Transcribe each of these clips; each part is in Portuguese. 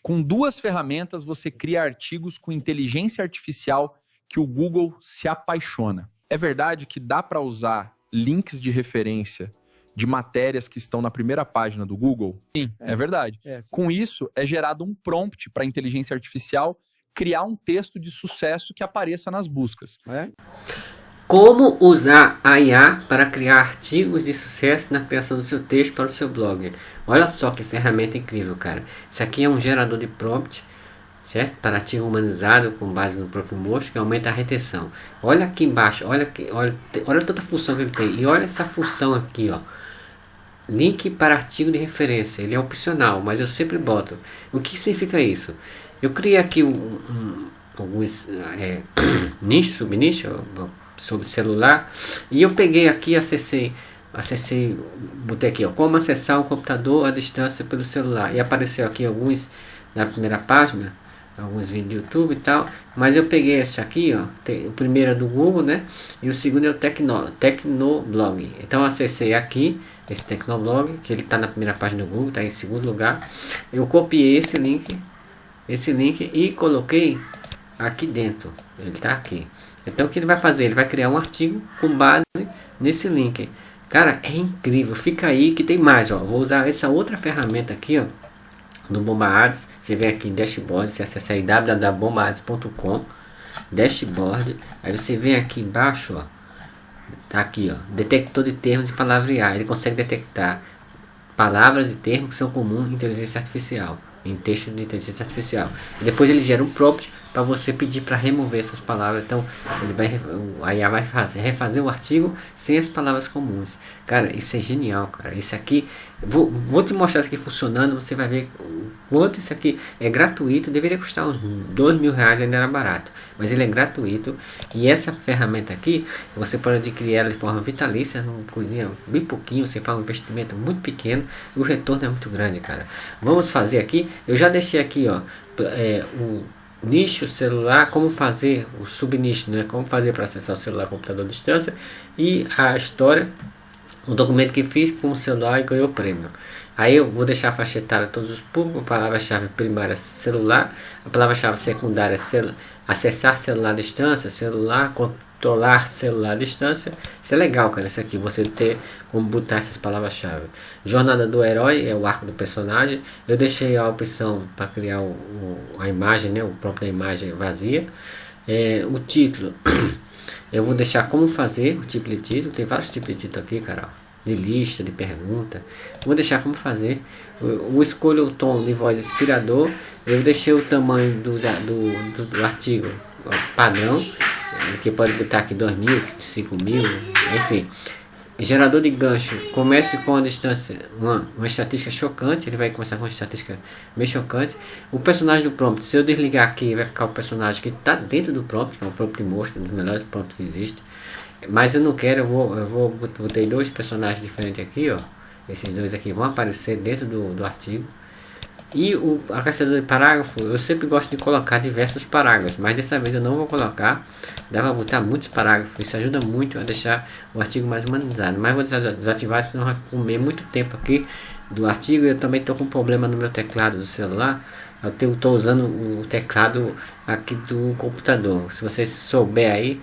Com 2 ferramentas, você cria artigos com inteligência artificial que o Google se apaixona. É verdade que dá para usar links de referência de matérias que estão na primeira página do Google? Sim, é verdade. Com isso, é gerado um prompt para a inteligência artificial criar um texto de sucesso que apareça nas buscas. Como usar a IA para criar artigos de sucesso na criação do seu texto para o seu blog. Olha só que ferramenta incrível, cara. Isso aqui é um gerador de prompt, certo? Para artigo humanizado com base no próprio moço, que aumenta a retenção. Olha aqui embaixo, olha tanta função que ele tem. E olha essa função aqui, ó. Link para artigo de referência. Ele é opcional, mas eu sempre boto. O que significa isso? Eu criei aqui alguns nichos, subnichos sobre celular, e eu peguei aqui, acessei, botei aqui, ó, como acessar um computador à distância pelo celular, e apareceu aqui alguns na primeira página, alguns vídeos do YouTube e tal, mas eu peguei esse aqui, ó, o primeiro é do Google, né, e o segundo é o Tecnoblog. Então eu acessei aqui esse Tecnoblog, que ele está na primeira página do Google, está em segundo lugar. Eu copiei esse link e coloquei aqui dentro, ele está aqui. Então o que ele vai fazer? Ele vai criar um artigo com base nesse link. Cara, é incrível. Fica aí que tem mais, ó. Vou usar essa outra ferramenta aqui, ó, do Bomba Ads. Você vem aqui em Dashboard, você acessa aí www.bombaads.com, Dashboard. Aí você vem aqui embaixo, ó. Tá aqui, ó, detector de termos e palavrear. Ele consegue detectar palavras e termos que são comuns em inteligência artificial, em texto de inteligência artificial. E depois ele gera um prompt para você pedir para remover essas palavras. Então a IA vai refazer o artigo sem as palavras comuns. Cara, isso é genial, cara. Isso aqui, vou te mostrar isso aqui funcionando. Você vai ver o quanto isso aqui é gratuito. Deveria custar uns R$2.000, ainda era barato, mas ele é gratuito. E essa ferramenta aqui, você pode adquirir ela de forma vitalícia, uma coisinha bem pouquinho. Você faz um investimento muito pequeno e o retorno é muito grande, cara. Vamos fazer aqui. Eu já deixei aqui, ó, o nicho celular, como fazer o subnicho, né? Como fazer para acessar o celular, computador à distância, e a história, o documento que fiz com o celular e ganhou prêmio. Aí eu vou deixar a faixa etária todos os públicos, a palavra-chave primária celular, a palavra-chave secundária acessar celular à distância, celular, controlar celular à distância. Isso é legal, cara, isso aqui, você ter como botar essas palavras-chave. Jornada do herói é o arco do personagem. Eu deixei a opção para criar a imagem, né, o próprio imagem vazia. O título, eu vou deixar como fazer o tipo de título. Tem vários tipos de título aqui, cara, de lista, de pergunta. Vou deixar como fazer. Eu escolho o tom de voz inspirador. Eu deixei o tamanho do artigo padrão, que pode botar aqui 2.000, 5.000, enfim. Gerador de gancho, comece com a distância, uma estatística chocante. Ele vai começar com uma estatística meio chocante. O personagem do prompt, se eu desligar aqui, vai ficar o personagem que está dentro do prompt, que é o prompt monstro, um dos melhores prompts que existe. Mas eu não quero, botei 2 personagens diferentes aqui, ó. Esses 2 aqui vão aparecer dentro do artigo. E o acrescentador de parágrafo, eu sempre gosto de colocar diversos parágrafos, mas dessa vez eu não vou colocar. Dá para botar muitos parágrafos, isso ajuda muito a deixar o artigo mais humanizado. Mas vou desativar, senão vai comer muito tempo aqui do artigo. Eu também estou com um problema no meu teclado do celular. Eu estou usando o teclado aqui do computador. Se vocês souber aí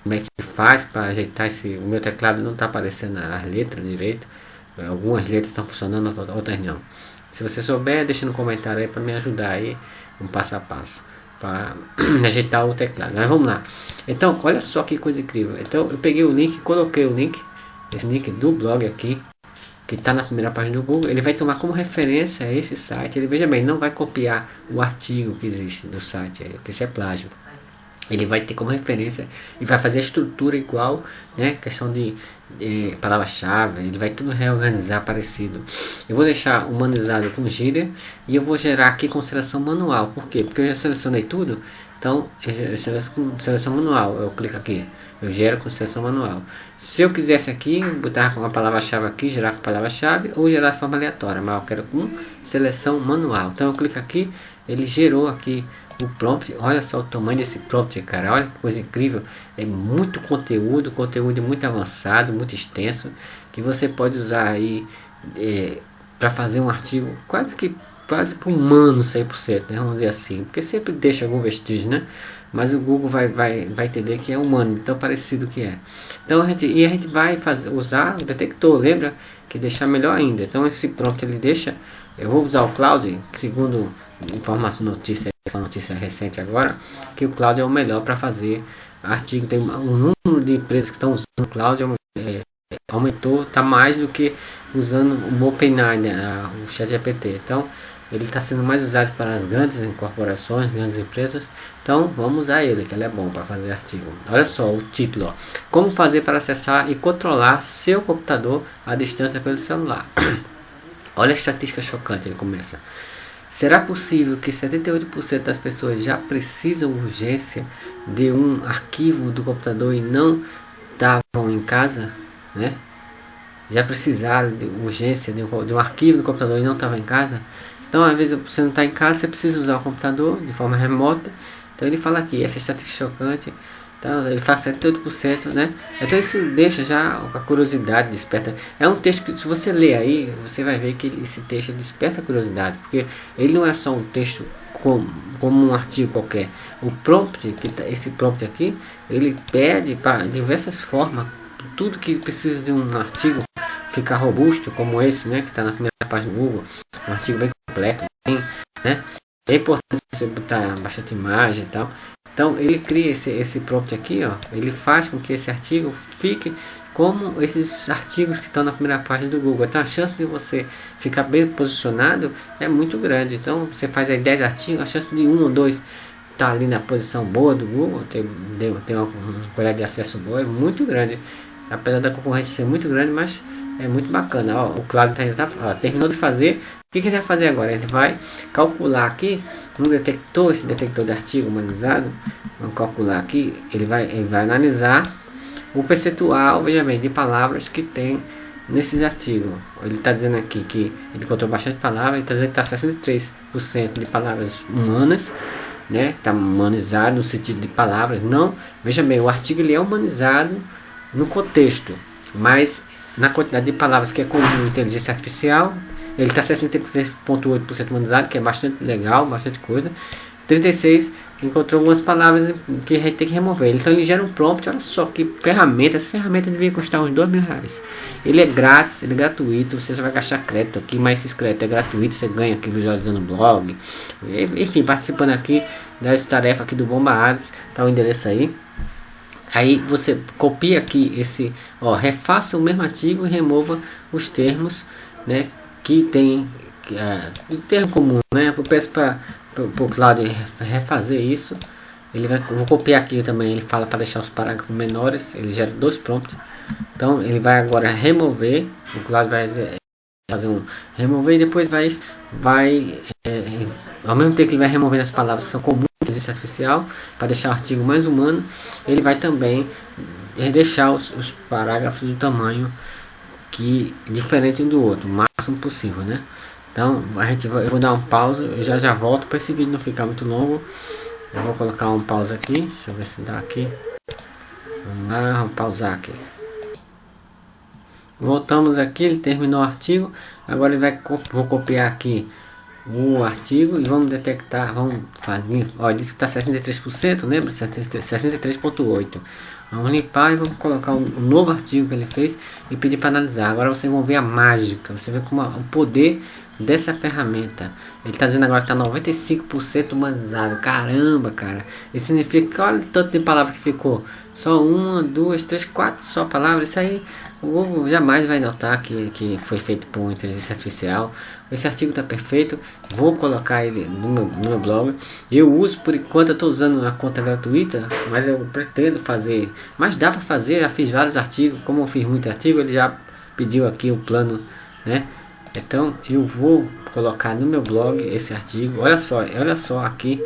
como é que faz para ajeitar o meu teclado não está aparecendo as letras direito. Algumas letras estão funcionando, outras não. Se você souber, deixa no comentário aí para me ajudar aí, um passo a passo para ajeitar o teclado. Mas vamos lá. Então, olha só que coisa incrível. Então, eu peguei o link, coloquei o link, esse link do blog aqui, que está na primeira página do Google. Ele vai tomar como referência esse site. Ele, veja bem, não vai copiar o artigo que existe no site, porque isso é plágio. Ele vai ter como referência e vai fazer a estrutura igual, né? Questão de palavra-chave, ele vai tudo reorganizar parecido. Eu vou deixar humanizado com gíria e eu vou gerar aqui com seleção manual. Por quê? Porque eu já selecionei tudo, então eu seleciono com seleção manual. Eu clico aqui, eu gero com seleção manual. Se eu quisesse aqui, botar com a palavra-chave aqui, gerar com palavra-chave ou gerar de forma aleatória, mas eu quero com seleção manual. Então eu clico aqui, ele gerou aqui o prompt. Olha só o tamanho desse prompt, cara, olha que coisa incrível. É muito conteúdo muito avançado, muito extenso, que você pode usar aí para fazer um artigo quase que quase que humano 100%, né? Vamos dizer assim, porque sempre deixa algum vestígio, né? Mas o Google vai entender que é humano, tão parecido que é. Então a gente vai usar o detector, lembra? Que deixar melhor ainda. Então esse prompt ele deixa, eu vou usar o Claude, que segundo informação notícia recente agora, que o Claude é o melhor para fazer artigo. Tem um número de empresas que estão usando o Claude aumentou, está mais do que usando o OpenAI, né, o ChatGPT. Então ele está sendo mais usado para as grandes corporações, grandes empresas. Então vamos usar ele, que ele é bom para fazer artigo. Olha só o título, ó. Como fazer para acessar e controlar seu computador à distância pelo celular. Olha a estatística chocante, ele começa. Será possível que 78% das pessoas já precisam urgência de um arquivo do computador e não estavam em casa, né? Já precisaram de urgência de um arquivo do computador e não estavam em casa? Então, às vezes você não está em casa, você precisa usar o computador de forma remota. Então ele fala aqui, essa estatística chocante. Então ele fala 78%, né? Então isso deixa já a curiosidade, desperta. É um texto que, se você ler aí, você vai ver que esse texto desperta a curiosidade, porque ele não é só um texto como um artigo qualquer. O prompt, esse prompt aqui, ele pede para diversas formas, tudo que precisa de um artigo ficar robusto, como esse, né, que está na primeira página do Google, um artigo bem completo, bem, né? É importante você botar bastante imagem e tal. Então ele cria esse prompt aqui, ó, ele faz com que esse artigo fique como esses artigos que estão na primeira página do Google. Então a chance de você ficar bem posicionado é muito grande. Então você faz aí 10 artigos, a chance de um ou dois estar ali na posição boa do Google, ter uma qualidade de acesso boa, é muito grande. Apesar da concorrência ser muito grande, mas é muito bacana. Ó, o Claude terminou de fazer. O que ele vai fazer agora? Ele vai calcular aqui no detector, esse detector de artigo humanizado. Vamos calcular aqui. Ele vai analisar o percentual, veja bem, de palavras que tem nesses artigos. Ele está dizendo aqui que ele encontrou bastante palavras. Ele está dizendo que está 63% de palavras humanas, né? Está humanizado no sentido de palavras. Não, veja bem, o artigo ele é humanizado no contexto, mas na quantidade de palavras que é comum inteligência artificial, ele está 63,8% humanizado, que é bastante legal, bastante coisa. 36 encontrou algumas palavras que a gente tem que remover. Então ele gera um prompt. Olha só que ferramenta. Essa ferramenta devia custar uns R$2.000. Ele é grátis, ele é gratuito. Você só vai gastar crédito aqui, mas esse crédito é gratuito. Você ganha aqui visualizando o blog, enfim, participando aqui das tarefas aqui do Bomba Ads. Tá o endereço aí. Aí você copia aqui esse, ó, refaça o mesmo artigo e remova os termos, né, que tem o termo comum, né? Eu peço para o Claudio refazer isso. Vou copiar aqui também. Ele fala para deixar os parágrafos menores. Ele gera 2 prompts. Então ele vai agora remover. O Claudio vai fazer um remover e depois vai ao mesmo tempo que ele vai remover as palavras que são comuns inteligência artificial, para deixar o artigo mais humano, ele vai também deixar os parágrafos do tamanho diferente um do outro, o máximo possível, né? Então eu vou dar uma pausa, eu já volto para esse vídeo não ficar muito longo. Eu vou colocar uma pausa aqui, deixa eu ver se dá aqui. Vamos lá, vamos pausar aqui. Voltamos aqui, ele terminou o artigo. Agora vou copiar aqui o artigo e vamos detectar, vamos fazer, ó, disse que está 63%, lembra? 63,8%. Vamos limpar e vamos colocar um novo artigo que ele fez e pedir para analisar. Agora vocês vão ver a mágica, você vê como o poder dessa ferramenta. Ele está dizendo agora que está 95% humanizado. Caramba, cara. Isso significa que olha o tanto de palavra que ficou. Só 1, 2, 3, 4 só palavras. Isso aí o Google jamais vai notar que foi feito por inteligência artificial. Esse artigo está perfeito. Vou colocar ele no meu blog. Eu uso, por enquanto, eu estou usando a conta gratuita, mas eu pretendo fazer. Mas dá para fazer, já fiz vários artigos. Como eu fiz muito artigo, ele já pediu aqui o plano, né? Então eu vou colocar no meu blog esse artigo. Olha só aqui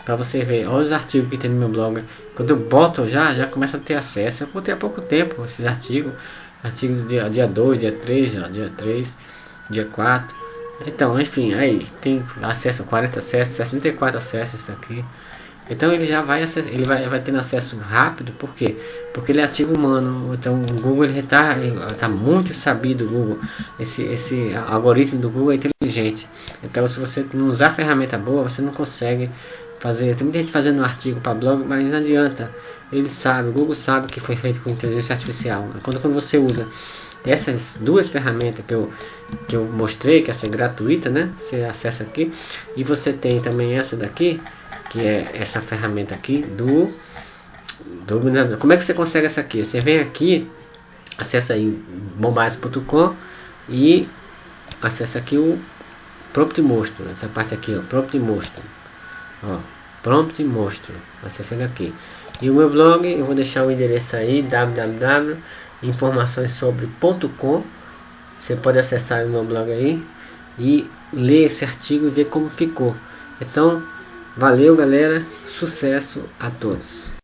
para você ver. Olha os artigos que tem no meu blog. Quando eu boto já começa a ter acesso. Eu botei há pouco tempo esses artigos. Artigo do dia 2, dia 3, dia 3, dia 4. Então, enfim, aí tem acesso, 40 acessos, 64 acessos aqui. Então ele já vai vai tendo acesso rápido. Por quê? Porque ele é artigo humano. Então o Google ele tá muito sabido. O Google, esse algoritmo do Google é inteligente. Então se você não usar a ferramenta boa, você não consegue fazer. Tem muita gente fazendo um artigo para blog, mas não adianta. Ele sabe, o Google sabe que foi feito com inteligência artificial. Quando você usa essas duas ferramentas que eu mostrei, que essa é gratuita, né? Você acessa aqui. E você tem também essa daqui, que é essa ferramenta aqui do como é que você consegue essa aqui? Você vem aqui, acessa aí bombarios.com e acessa aqui o Prompt Monstro, essa parte aqui, ó, Prompt Monstro. Ó, Prompt Monstro, acessa ele aqui. E o meu blog, eu vou deixar o endereço aí, www.informaçõessobre.com. Você pode acessar o meu blog aí e ler esse artigo e ver como ficou. Então, valeu galera, sucesso a todos.